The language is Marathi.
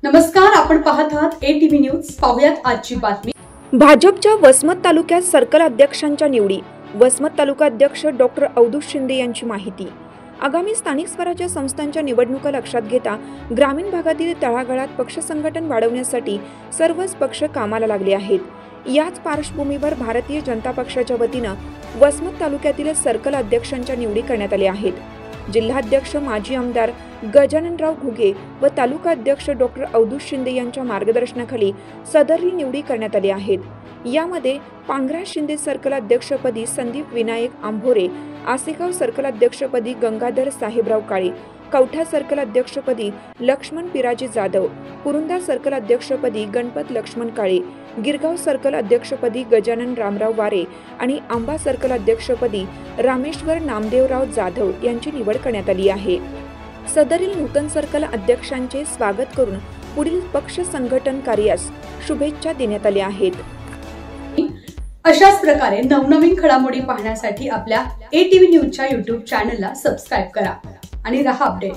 नमस्कार, आपण पाहत आहात ATV न्यूज। पाहुयात आजची बातमी। भाजपच्या वसमत तालुक्यात सर्कल अध्यक्षांच्या निवडी। वसमत तालुका अध्यक्ष डॉक्टर अवधूत शिंदे यांची माहिती। आगामी स्थानिक स्वराज्य संस्थांच्या निवडणुका लक्षात घेता ग्रामीण भागातील तळागाळात पक्ष संघटन वाढवण्यासाठी सर्वच पक्ष कामाला लागले आहेत। याच पार्श्वभूमीवर भारतीय जनता पक्षाच्या वतीने वसमत तालुक्यातील सर्कल अध्यक्षांच्या निवडी करण्यात आल्या आहेत। जिल्हाध्यक्ष माजी आमदार गजाननराव घुगे व तालुका अध्यक्ष डॉक्टर अवधूत शिंदे यांच्या मार्गदर्शनाखाली सदर ही निवडी करण्यात आली आहेत। यामध्ये पांगरा शिंदे सर्कल अध्यक्षपदी संदीप विनायक आंभोरे, आसेगाव सर्कल अध्यक्षपदी गंगाधर साहेबराव काळे, कवठा सर्कल अध्यक्षपदी लक्ष्मण पिराजी जाधव, कुरुंदा सर्कल अध्यक्षपदी गणपत लक्ष्मण काळे, गिरगाव सर्कल अध्यक्षपदी गजानन रामराव वारे आणि आंबा सर्कल अध्यक्षपदी रामेश्वर नामदेवराव जाधव यांची निवड करण्यात आली आहे। सदरील नूतन सर्कल अध्यक्षांचे स्वागत करून पुढील पक्ष संघटन कार्यास शुभेच्छा देण्यात आल्या आहेत। अशाच प्रकारे नवनवीन घडामोडी पाहण्यासाठी आपल्या ATV न्यूजच्या YouTube चॅनलला सबस्क्राइब करा आणि रहा अपडेट।